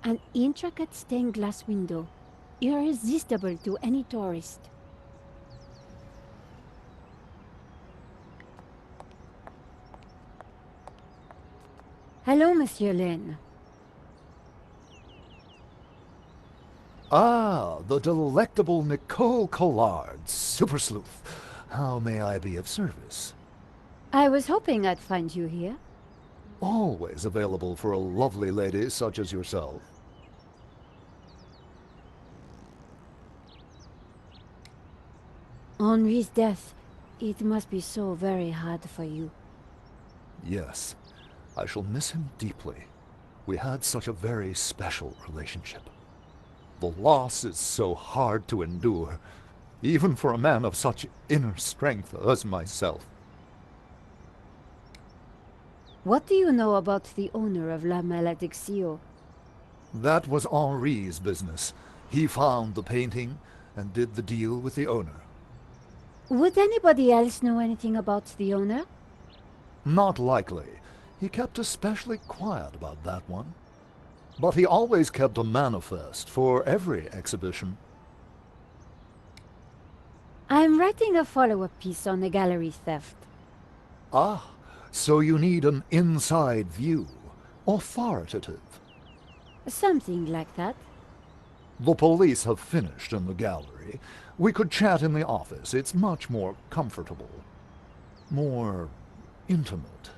An intricate stained glass window, irresistible to any tourist. Hello, Monsieur Lane. Ah, the delectable Nico Collard, super sleuth. How may I be of service? I was hoping I'd find you here. Always available for a lovely lady such as yourself. Henri's death, it must be so very hard for you. Yes, I shall miss him deeply. We had such a very special relationship. The loss is so hard to endure, even for a man of such inner strength as myself. What do you know about the owner of La Malédiction? That was Henri's business. He found the painting and did the deal with the owner. Would anybody else know anything about the owner? Not likely. He kept especially quiet about that one. But he always kept a manifest for every exhibition. I'm writing a follow-up piece on the gallery theft. Ah, so you need an inside view. Authoritative. Something like that. The police have finished in the gallery. We could chat in the office. It's much more comfortable. More intimate.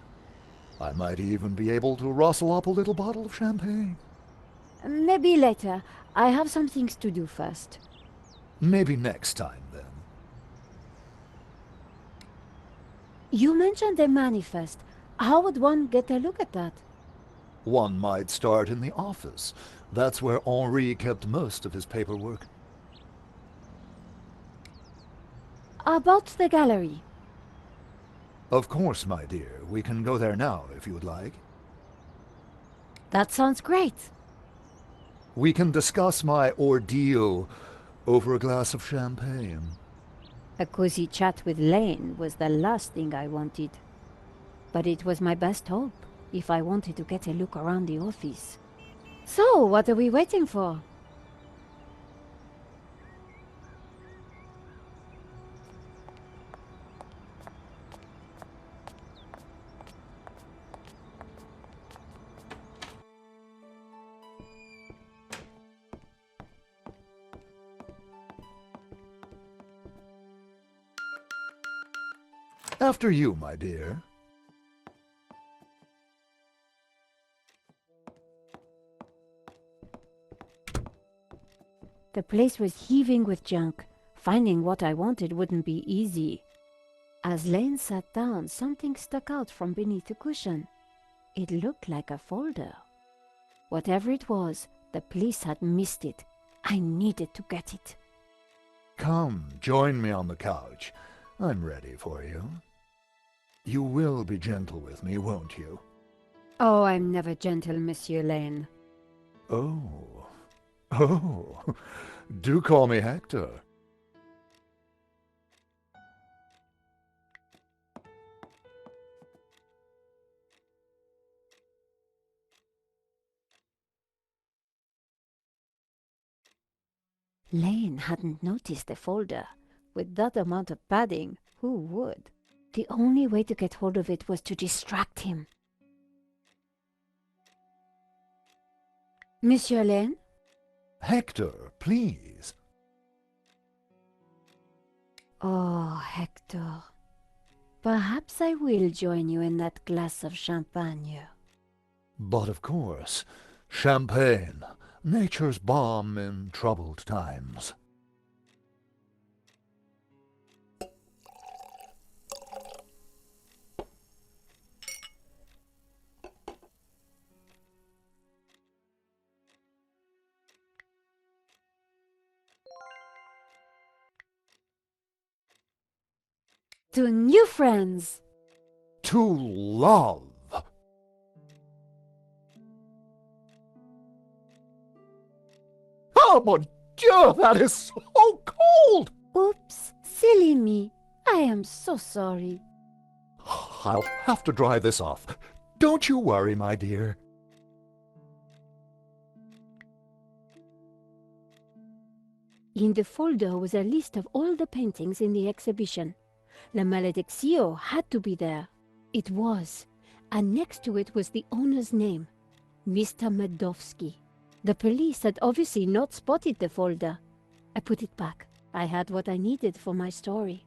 I might even be able to rustle up a little bottle of champagne. Maybe later. I have some things to do first. Maybe next time, then. You mentioned a manifest. How would one get a look at that? One might start in the office. That's where Henri kept most of his paperwork. About the gallery. Of course, my dear. We can go there now, if you would like. That sounds great. We can discuss my ordeal over a glass of champagne. A cozy chat with Lane was the last thing I wanted. But it was my best hope, if I wanted to get a look around the office. So, what are we waiting for? After you, my dear. The place was heaving with junk. Finding what I wanted wouldn't be easy. As Lane sat down, something stuck out from beneath the cushion. It looked like a folder. Whatever it was, the police had missed it. I needed to get it. Come, join me on the couch. I'm ready for you. You will be gentle with me, won't you? Oh, I'm never gentle, Monsieur Lane. Oh. Oh. Do call me Hector. Lane hadn't noticed the folder. With that amount of padding, who would? The only way to get hold of it was to distract him. Monsieur Lane? Hector, please. Oh, Hector. Perhaps I will join you in that glass of champagne. But of course, champagne, nature's balm in troubled times. To new friends! To love! Oh, mon Dieu, that is so cold! Oops, silly me. I am so sorry. I'll have to dry this off. Don't you worry, my dear. In the folder was a list of all the paintings in the exhibition. La Malediccio had to be there. It was, and next to it was the owner's name, Mr. Medovsky. The police had obviously not spotted the folder. I put it back. I had what I needed for my story.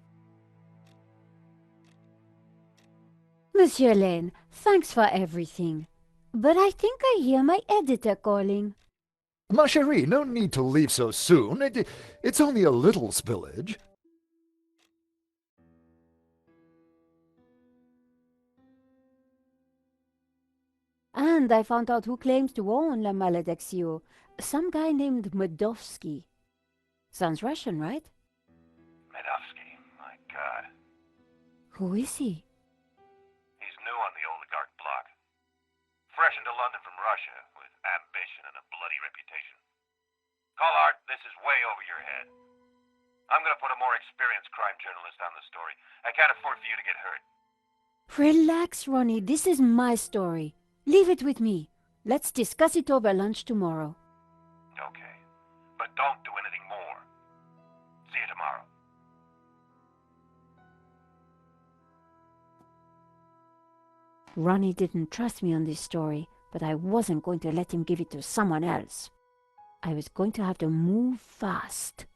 Monsieur Lane, thanks for everything. But I think I hear my editor calling. Ma chérie, no need to leave so soon. It's only a little spillage. And I found out who claims to own La Malediccio. Some guy named Medovsky. Sounds Russian, right? Medovsky, my God. Who is he? He's new on the oligarch block. Fresh into London from Russia, with ambition and a bloody reputation. Collard, this is way over your head. I'm gonna put a more experienced crime journalist on the story. I can't afford for you to get hurt. Relax, Ronnie. This is my story. Leave it with me. Let's discuss it over lunch tomorrow. Okay. But don't do anything more. See you tomorrow. Ronnie didn't trust me on this story, but I wasn't going to let him give it to someone else. I was going to have to move fast.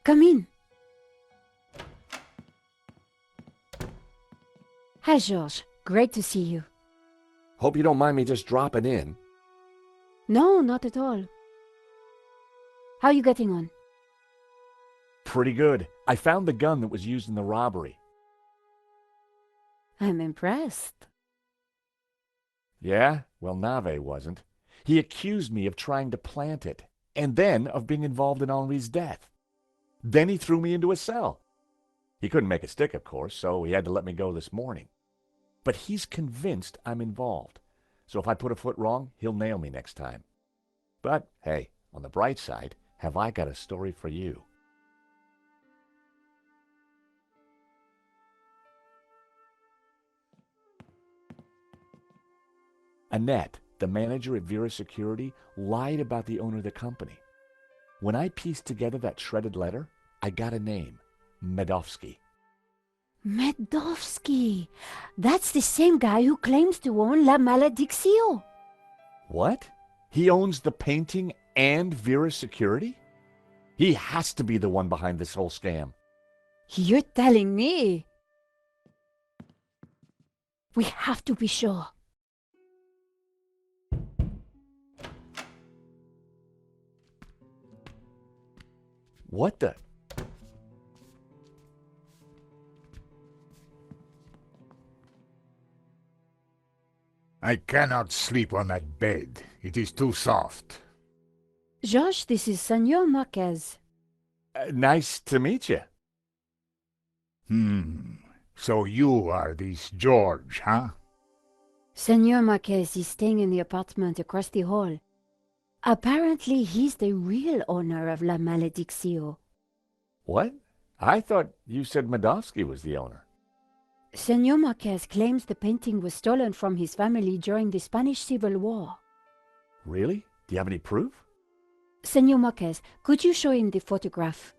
Come in. Hi, George. Great to see you. Hope you don't mind me just dropping in. No, not at all. How are you getting on? Pretty good. I found the gun that was used in the robbery. I'm impressed. Yeah? Well, Nave wasn't. He accused me of trying to plant it, and then of being involved in Henri's death. Then he threw me into a cell. He couldn't make a stick, of course, so he had to let me go this morning. But he's convinced I'm involved. So if I put a foot wrong, he'll nail me next time. But, hey, on the bright side, have I got a story for you. Annette, the manager at Vera Security, lied about the owner of the company. When I pieced together that shredded letter, I got a name, Medovsky. Medovsky! That's the same guy who claims to own La Malediccio. What? He owns the painting and Vera Security? He has to be the one behind this whole scam. You're telling me? We have to be sure. What the? I cannot sleep on that bed. It is too soft. George, this is Senor Marquez. Nice to meet you. So you are this George, huh? Senor Marquez is staying in the apartment across the hall. Apparently, he's the real owner of La Malediccio. What? I thought you said Medovsky was the owner. Senor Marquez claims the painting was stolen from his family during the Spanish Civil War. Really? Do you have any proof? Senor Marquez, could you show him the photograph?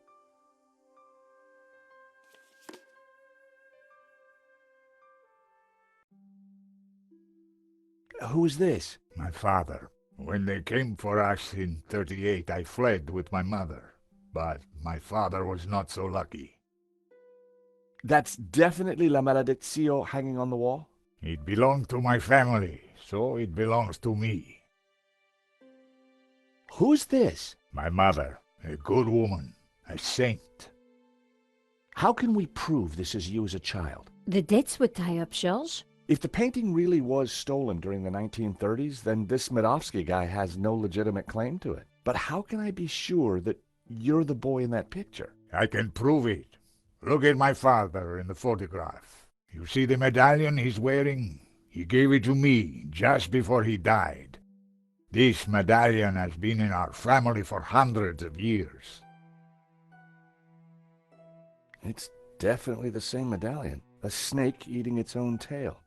Who's this? My father. When they came for us in 38, I fled with my mother. But my father was not so lucky. That's definitely La Malediccio hanging on the wall? It belonged to my family, so it belongs to me. Who's this? My mother, a good woman, a saint. How can we prove this is you as a child? The dates would tie up, George. If the painting really was stolen during the 1930s, then this Medovsky guy has no legitimate claim to it. But how can I be sure that you're the boy in that picture? I can prove it. Look at my father in the photograph. You see the medallion he's wearing? He gave it to me just before he died. This medallion has been in our family for hundreds of years. It's definitely the same medallion. A snake eating its own tail.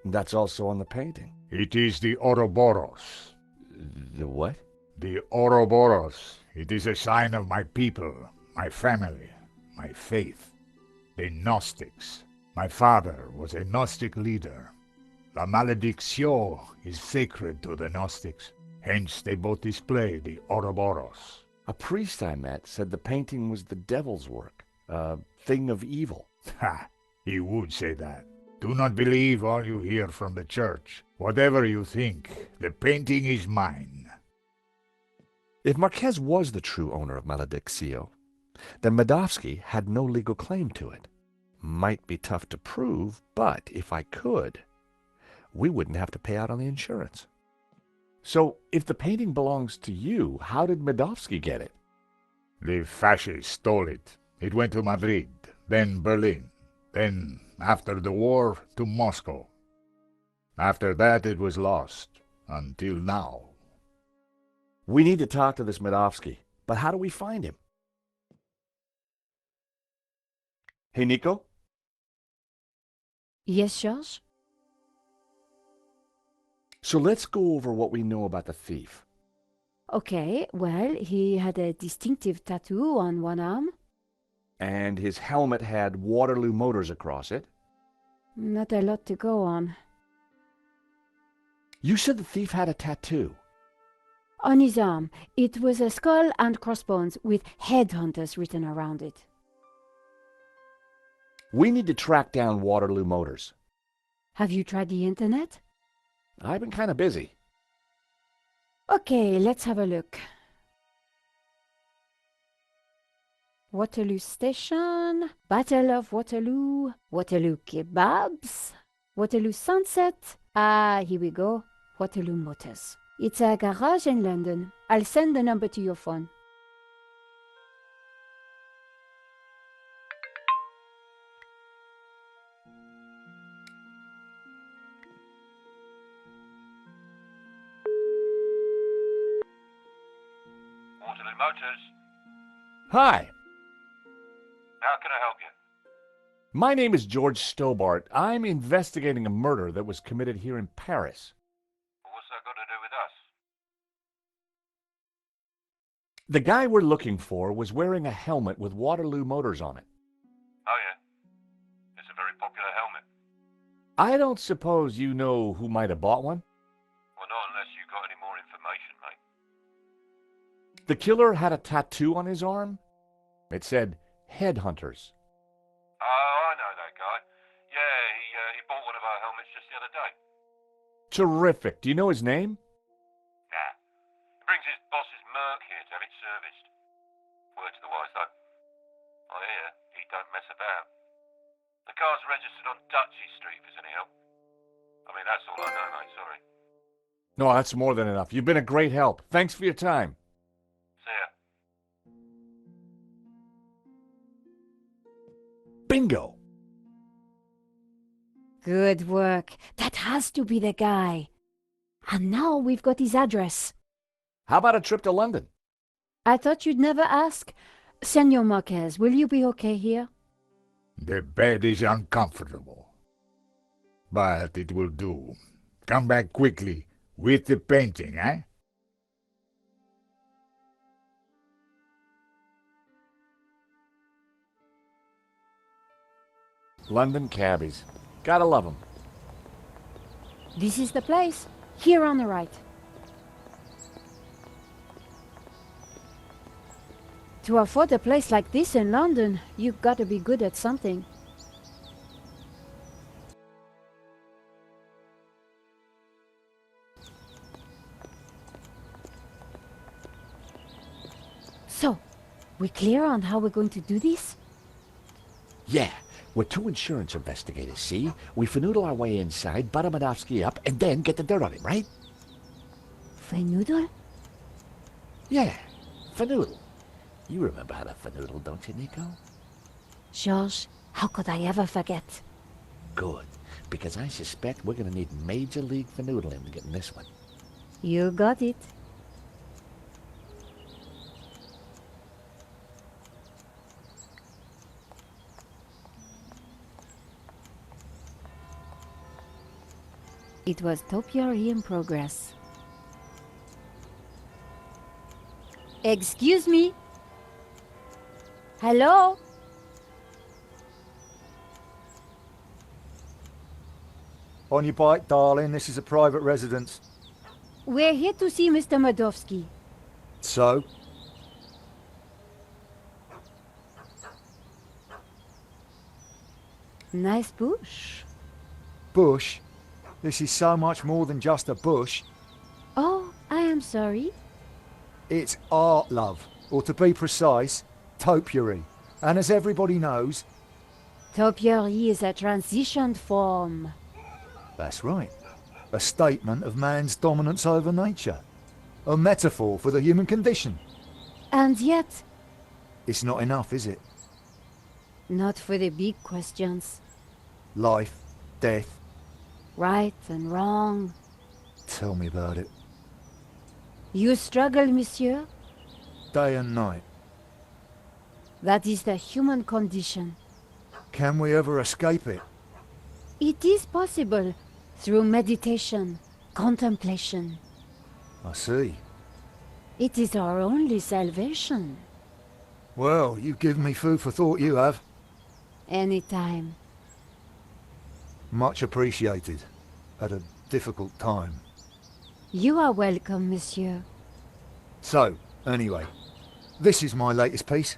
That's also on the painting. It is the Ouroboros. The what? The Ouroboros. It is a sign of my people, my family, my faith. The Gnostics. My father was a Gnostic leader. La Maledicción is sacred to the Gnostics. Hence they both display the Ouroboros. A priest I met said the painting was the devil's work, a thing of evil. Ha! He would say that. Do not believe all you hear from the church. Whatever you think, the painting is mine. If Marquez was the true owner of Malediccio, then Medovsky had no legal claim to it. Might be tough to prove, but if I could, we wouldn't have to pay out on the insurance. So, if the painting belongs to you, how did Medovsky get it? The fascists stole it. It went to Madrid, then Berlin, then, after the war, to Moscow. After that it was lost, until now. We need to talk to this Medovsky, but how do we find him? Hey, Nico? Yes, George? So let's go over what we know about the thief. Okay, well, he had a distinctive tattoo on one arm. And his helmet had Waterloo Motors across it. Not a lot to go on. You said the thief had a tattoo. On his arm, it was a skull and crossbones with headhunters written around it. We need to track down Waterloo Motors. Have you tried the internet? I've been kind of busy. Okay, let's have a look. Waterloo Station, Battle of Waterloo, Waterloo Kebabs, Waterloo Sunset. Ah, here we go. Waterloo Motors. It's a garage in London. I'll send the number to your phone. Waterloo Motors. Hi, How can I help you? my name is George Stobbart. I'm investigating a murder that was committed here in Paris. What's that got to do with us? The guy we're looking for was wearing a helmet with Waterloo Motors on it. Oh, yeah. It's a very popular helmet. I don't suppose you know who might have bought one? Well, not unless you've got any more information, mate. The killer had a tattoo on his arm. It said, Headhunters. Oh, I know that guy. Yeah, he bought one of our helmets just the other day. Terrific. Do you know his name? Nah. He brings his boss's Merc here to have it serviced. Word to the wise, though. I hear he don't mess about. The car's registered on Dutchy Street, if there's any help. I mean, that's all I know, mate, sorry. No, that's more than enough. You've been a great help. Thanks for your time. See ya. Bingo! Good work. That has to be the guy. And now we've got his address. How about a trip to London? I thought you'd never ask. Senor Marquez, will you be okay here? The bed is uncomfortable. But it will do. Come back quickly with the painting, eh? London cabbies. Gotta love them. This is the place. Here on the right. To afford a place like this in London, you've got to be good at something. So, we clear on how we're going to do this? Yeah, we're two insurance investigators, see? We finagle our way inside, butter Medovsky up, and then get the dirt on him, right? Finagle? Yeah, finagle. You remember how to finagle, don't you, Nico? George, how could I ever forget? Good, because I suspect we're gonna need major league fanoodling to get in this one. You got it. It was topiary in progress. Excuse me? Hello? On your bike, darling. This is a private residence. We're here to see Mr. Madovsky. So? Nice bush. Bush? This is so much more than just a bush. Oh, I am sorry. It's art, love. Or to be precise, topiary. And as everybody knows... Topiary is a transition form. That's right. A statement of man's dominance over nature. A metaphor for the human condition. And yet, It's not enough, is it? not for the big questions. Life, death. Right and wrong. Tell me about it. You struggle, monsieur? Day and night. That is the human condition. Can we ever escape it? It is possible through meditation, contemplation. I see. It is our only salvation. Well, you've given me food for thought, you have. Anytime. Much appreciated. At a difficult time. You are welcome, monsieur. So, anyway, this is my latest piece.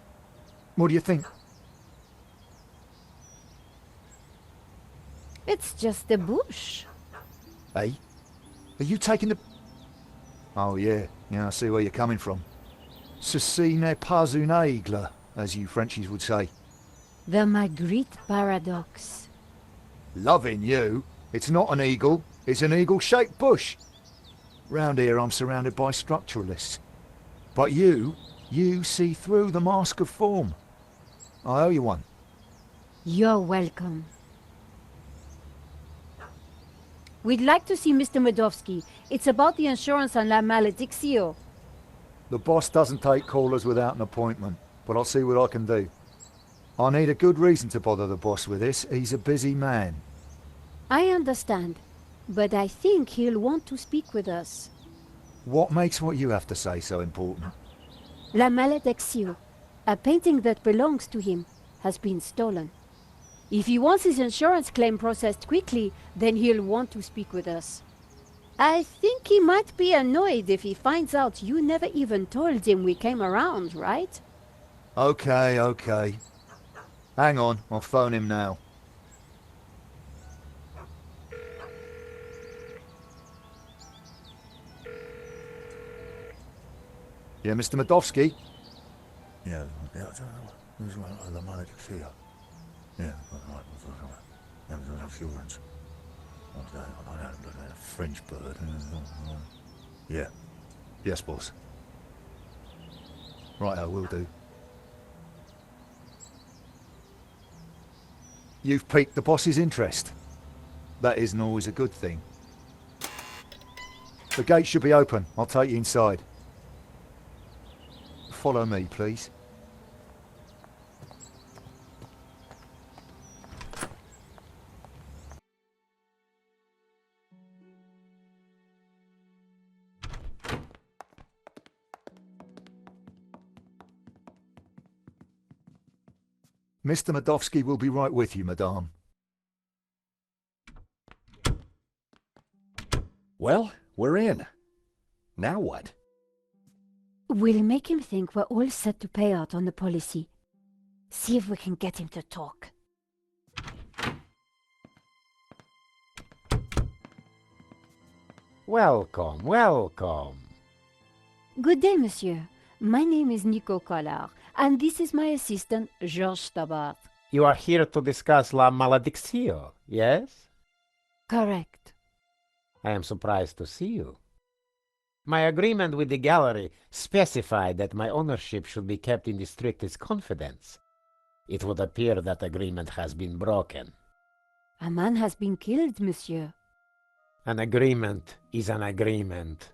What do you think? It's just a bush. Eh? Are you taking the... Oh yeah, I see where you're coming from. Ceci n'est pas une aigle, as you Frenchies would say. The Magritte paradox. Loving you. It's not an eagle, it's an eagle-shaped bush. Round here I'm surrounded by structuralists. But you see through the mask of form. I owe you one. You're welcome. We'd like to see Mr. Madovsky. It's about the insurance on La Malediccio. The boss doesn't take callers without an appointment, but I'll see what I can do. I need a good reason to bother the boss with this. He's a busy man. I understand, but I think he'll want to speak with us. What makes what you have to say so important? La Malediccio, a painting that belongs to him, has been stolen. If he wants his insurance claim processed quickly, then he'll want to speak with us. I think he might be annoyed if he finds out you never even told him we came around, right? Okay. Hang on, I'll phone him now. Yeah, Mr. Madovsky? Yeah, this one, the Malediccio. Yeah, insurance. French bird. Yeah. Yes, boss. Right, I will do. You've piqued the boss's interest. That isn't always a good thing. The gate should be open. I'll take you inside. Follow me, please. Mr. Madovsky will be right with you, madame. Well, we're in. Now what? We'll make him think we're all set to pay out on the policy. See if we can get him to talk. Welcome. Good day, monsieur. My name is Nico Collard, and this is my assistant, George Stobbart. You are here to discuss La Malediccio, yes? Correct. I am surprised to see you. My agreement with the gallery specified that my ownership should be kept in the strictest confidence. It would appear that agreement has been broken. A man has been killed, monsieur. An agreement is an agreement.